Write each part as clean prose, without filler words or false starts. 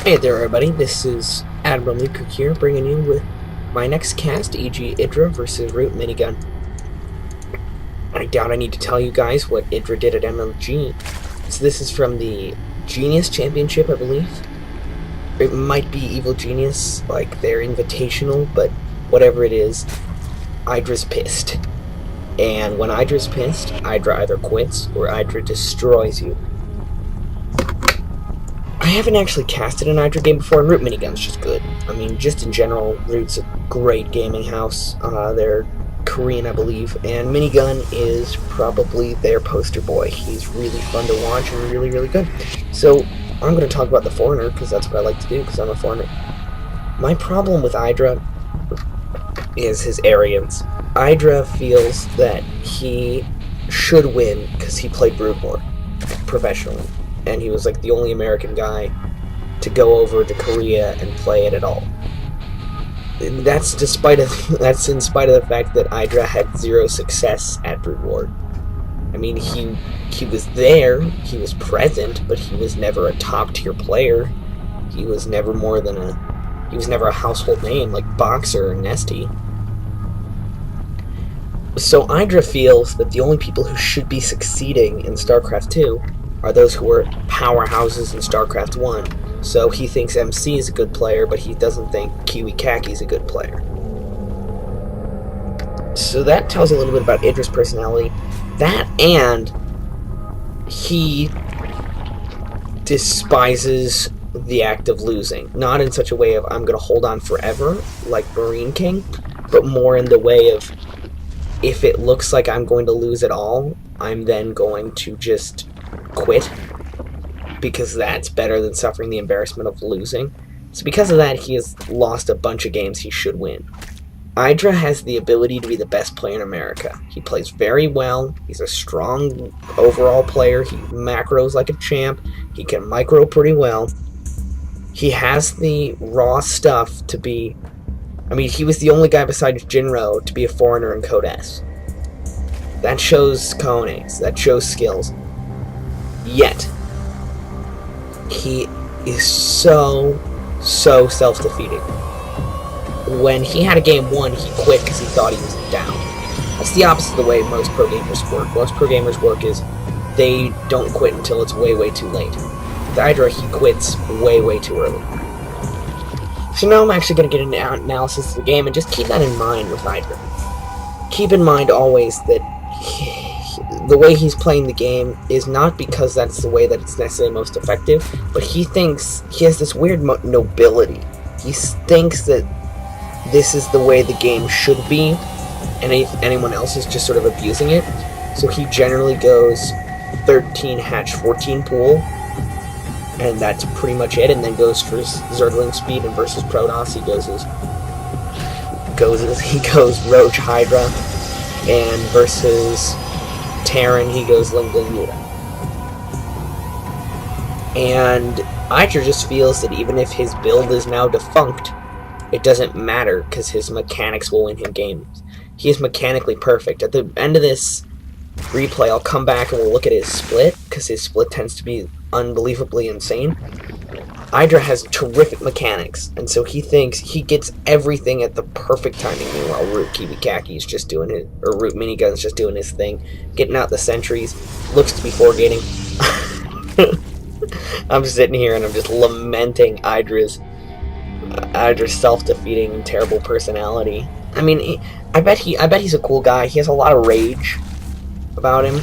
Hey there everybody, this is AdmiralNewkirk here, bringing you with my next cast, e.g. Idra versus rootMinigun. I doubt I need to tell you guys what Idra did at MLG. So this is from the Genius Championship, I believe. It might be Evil Genius, like their invitational, but whatever it is, Idra's pissed. And when Idra's pissed, Idra either quits or Idra destroys you. I haven't actually casted an Idra game before, and rootMinigun's just good. I mean, just in general, Root's a great gaming house. They're Korean, I believe, and Minigun is probably their poster boy. He's really fun to watch and really, really good. So, I'm going to talk about the foreigner, because that's what I like to do, because I'm a foreigner. My problem with Idra is his arrogance. Idra feels that he should win because he played Brood War professionally. And he was like the only American guy to go over to Korea and play it at all. And that's in spite of the fact that Idra had zero success at Brood War. I mean, he was there, he was present, but he was never a top tier player. He was never a household name like Boxer or Nesty. So Idra feels that the only people who should be succeeding in StarCraft 2 are those who are powerhouses in StarCraft 1. So he thinks MC is a good player, but he doesn't think Kiwi Kaki's a good player. So that tells a little bit about Idra's personality. That, and he despises the act of losing. Not in such a way of, I'm going to hold on forever, like Marine King, but more in the way of, if it looks like I'm going to lose it all, I'm then going to just quit, because that's better than suffering the embarrassment of losing. So because of that, he has lost a bunch of games he should win. Idra has the ability to be the best player in America. He plays very well, he's a strong overall player, he macros like a champ, he can micro pretty well. He has the raw stuff to be... I mean, he was the only guy besides Jinro to be a foreigner in Code S. That shows cojones, that shows skills. Yet, he is so self-defeating. When he had a game won, he quit because he thought he was down. That's the opposite of the way most pro gamers work. Most pro gamers work is they don't quit until it's way too late. With Idra, he quits way too early. So now I'm actually going to get an analysis of the game, and just keep that in mind with Idra. Keep in mind always that the way he's playing the game is not because that's the way that it's necessarily most effective, but he thinks he has this weird nobility. He thinks that this is the way the game should be, and anyone else is just sort of abusing it. So he generally goes 13 hatch 14 pool, and that's pretty much it, and then goes for Zergling speed, and versus Protoss he goes Roach Hydra, and versus Terran he goes Lingling Muta. And Idra just feels that even if his build is now defunct, it doesn't matter because his mechanics will win him games. He is mechanically perfect. At the end of this replay, I'll come back and we'll look at his split, because his split tends to be unbelievably insane. Idra has terrific mechanics, and so he thinks he gets everything at the perfect timing. Meanwhile, rootKiwiKaki's just doing it, or rootMinigun's just doing his thing, getting out the sentries, looks to be foregating. I'm sitting here and I'm just lamenting Idra's self-defeating and terrible personality. I mean, I bet he's a cool guy. He has a lot of rage about him,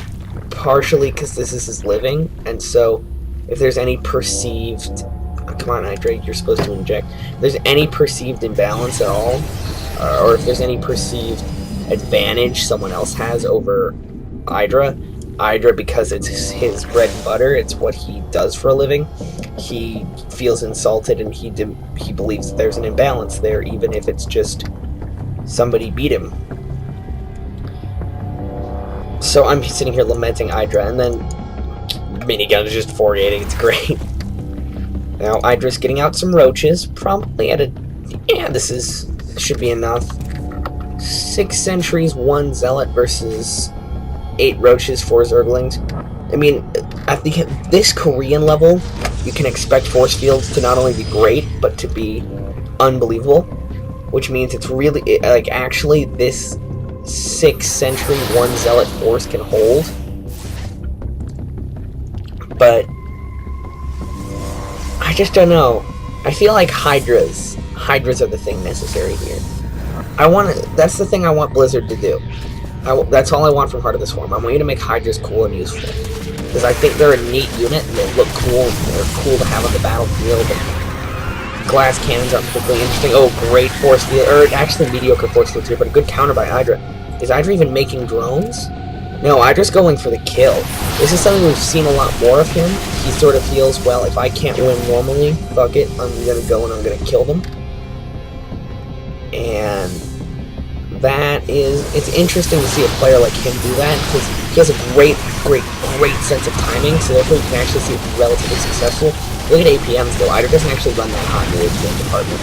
partially because this is his living, and so if there's any perceived... come on, Idra, you're supposed to inject. If there's any perceived imbalance at all, or if there's any perceived advantage someone else has over Idra, because it's his bread and butter, it's what he does for a living, he feels insulted, and he believes that there's an imbalance there, even if it's just somebody beat him. So I'm sitting here lamenting Idra, and then Minigun is just foregating. It's great. Now Idra's getting out some roaches, probably at a... yeah, this should be enough. 6 sentries, 1 zealot versus 8 roaches, 4 zerglings. I mean, at this Korean level, you can expect force fields to not only be great, but to be unbelievable. Which means it's really, like, actually, this 6th century 1 Zealot force can hold. But I just don't know. I feel like Hydras are the thing necessary here. That's the thing I want Blizzard to do. That's all I want from Heart of the Swarm. I want you to make Hydras cool and useful. Because I think they're a neat unit, and they look cool, and they're cool to have on the battlefield. And glass cannons aren't particularly interesting. Oh, great force field, or actually mediocre force fields here, but a good counter by Idra. Is Idra even making drones? No, Idra's going for the kill. This is something we've seen a lot more of him. He sort of feels, well, if I can't win normally, fuck it, I'm gonna go and I'm gonna kill them. And it's interesting to see a player like him do that, because he has a great sense of timing, so therefore you can actually see it relatively successful. Look at APMs though, Idra doesn't actually run that hot in the APM department.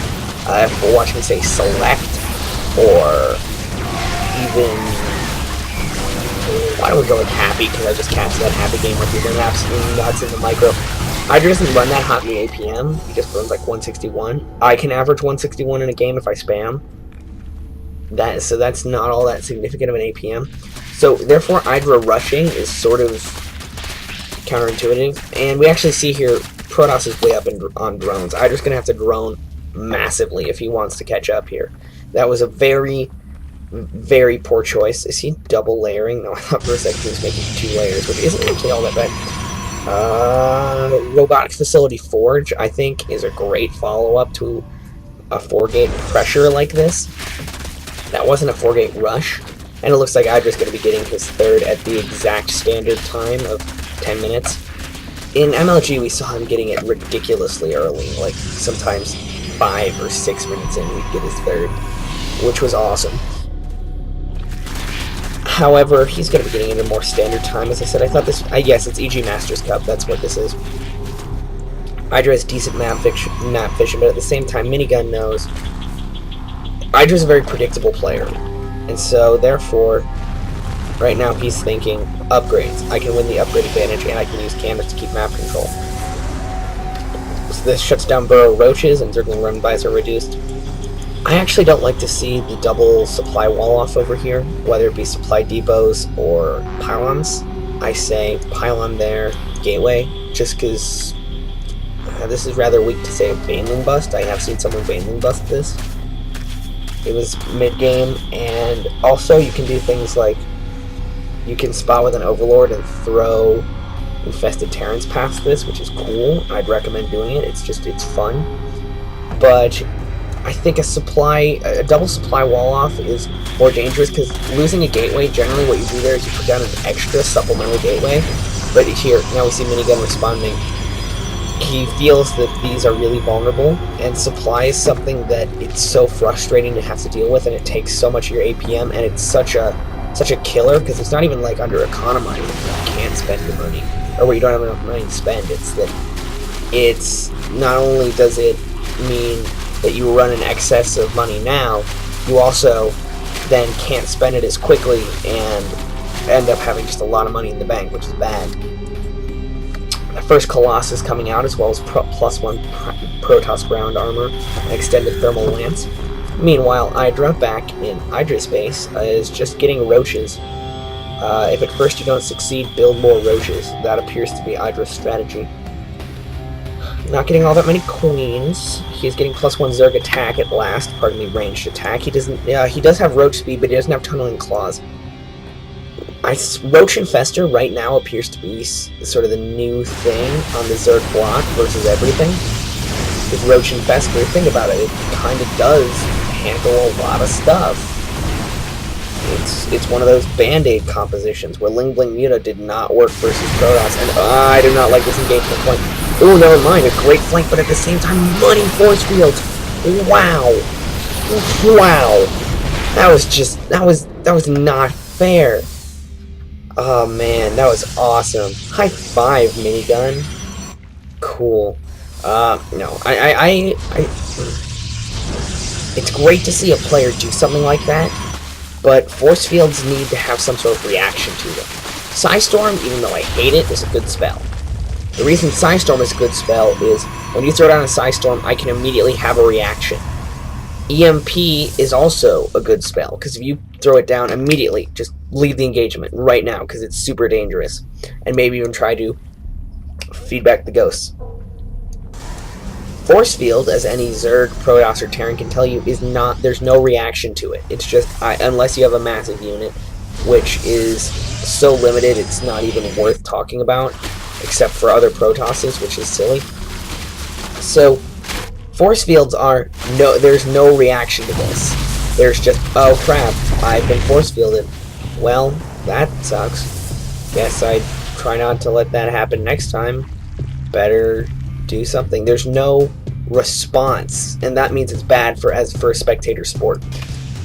If we're watching, say, Select, or even... Why don't we go with Happy, because I just catch that Happy game where people are absolutely nuts in the micro. Idra doesn't run that hot in the APM, he just runs like 161. I can average 161 in a game if I spam. So that's not all that significant of an APM. So therefore Idra rushing is sort of counterintuitive. And we actually see here Protoss is way up on drones. Idra's going to have to drone massively if he wants to catch up here. That was a very, very poor choice. Is he double layering? No, I thought for a second he was making 2 layers, which isn't actually all that bad. Robotics Facility Forge, I think, is a great follow-up to a 4-gate pressure like this. That wasn't a 4-gate rush, and it looks like Idra's going to be getting his 3rd at the exact standard time of 10 minutes. In MLG, we saw him getting it ridiculously early, like sometimes 5 or 6 minutes in, we'd get his 3rd, which was awesome. However, he's going to be getting it in a more standard time. As I said, I thought this... yes, it's EG Masters Cup. That's what this is. Idra has decent map vision, but at the same time, Minigun knows Idra's a very predictable player. And so, therefore, right now he's thinking upgrades. I can win the upgrade advantage, and I can use Canvas to keep map control. So this shuts down Burrow Roaches, and Zergling run buys are reduced. I actually don't like to see the double supply wall-off over here, whether it be supply depots or pylons. I say pylon there, gateway, just because this is rather weak to say a Baneling bust. I have seen someone Baneling bust this. It was mid-game, and also you can do things like you can spot with an Overlord and throw infested Terrans past this, which is cool. I'd recommend doing it. It's fun. But I think a double supply wall-off is more dangerous, because losing a gateway, generally what you do there is you put down an extra supplemental gateway. But here, now we see Minigun responding. He feels that these are really vulnerable, and supply is something that it's so frustrating to have to deal with, and it takes so much of your APM, and it's such a killer, because it's not even like under economy where you can't spend your money, or where you don't have enough money to spend. It's that it's not only does it mean that you run in excess of money now, you also then can't spend it as quickly and end up having just a lot of money in the bank, which is bad. The first Colossus coming out, as well as +1 Protoss ground armor and extended thermal lance. Meanwhile, Idra, back in Idra's base, is just getting roaches. If at first you don't succeed, build more roaches. That appears to be Idra's strategy. Not getting all that many queens. He's getting +1 Zerg attack at last. Pardon me, ranged attack. He does have roach speed, but he doesn't have tunneling claws. Roach Infester right now appears to be sort of the new thing on the Zerg block versus everything. With Roach Infester, think about it, it kind of does handle a lot of stuff. It's one of those Band-Aid compositions where Ling Bling Muta did not work versus Protoss, and I do not like this engagement point. Oh, never mind, a great flank, but at the same time, money force fields. Wow. Wow. That was not fair. Oh man, that was awesome. High five, Minigun. Cool. No, it's great to see a player do something like that, but force fields need to have some sort of reaction to them. Psystorm, even though I hate it, is a good spell. The reason Psystorm is a good spell is when you throw down a Psystorm, I can immediately have a reaction. EMP is also a good spell, because if you throw it down immediately, just leave the engagement right now, because it's super dangerous. And maybe even try to feedback the ghosts. Force Field, as any Zerg, Protoss, or Terran can tell you, is not, there's no reaction to it. It's just, unless you have a massive unit, which is so limited it's not even worth talking about, except for other Protosses, which is silly. So, Force Fields are, there's no reaction to this. There's just, oh crap, I've been Force Fielded. Well, that sucks. Guess I try not to let that happen next time. Better do something. There's no response, and that means it's bad for a spectator sport.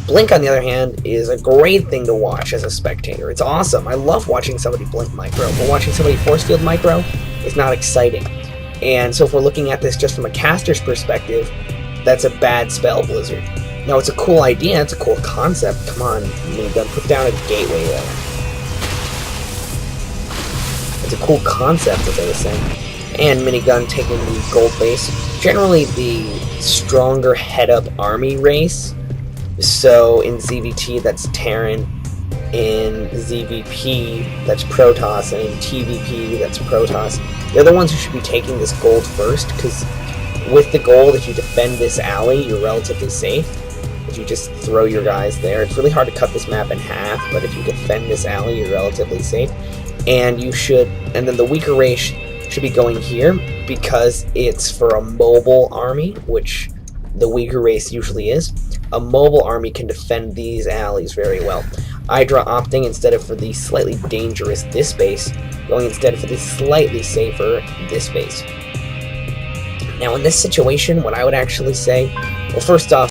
Blink, on the other hand, is a great thing to watch as a spectator. It's awesome. I love watching somebody blink micro, but watching somebody force field micro is not exciting. And so if we're looking at this just from a caster's perspective, that's a bad spell, Blizzard. Now, it's a cool idea, it's a cool concept. Come on, Minigun, put down a gateway there. It's a cool concept, as I was saying. And Minigun taking the gold base. Generally the stronger head-up army race. So in ZVT, that's Terran. In ZVP, that's Protoss. And in TVP, that's Protoss. They're the ones who should be taking this gold first, because with the gold, if you defend this alley, you're relatively safe. If you just throw your guys there, it's really hard to cut this map in half, but if you defend this alley, you're relatively safe. And you should, and then the weaker race should be going here, because it's for a mobile army, which the weaker race usually is. A mobile army can defend these alleys very well. Idra opting instead of for the slightly dangerous this base, going instead for the slightly safer this base. Now in this situation, what I would actually say, well, first off,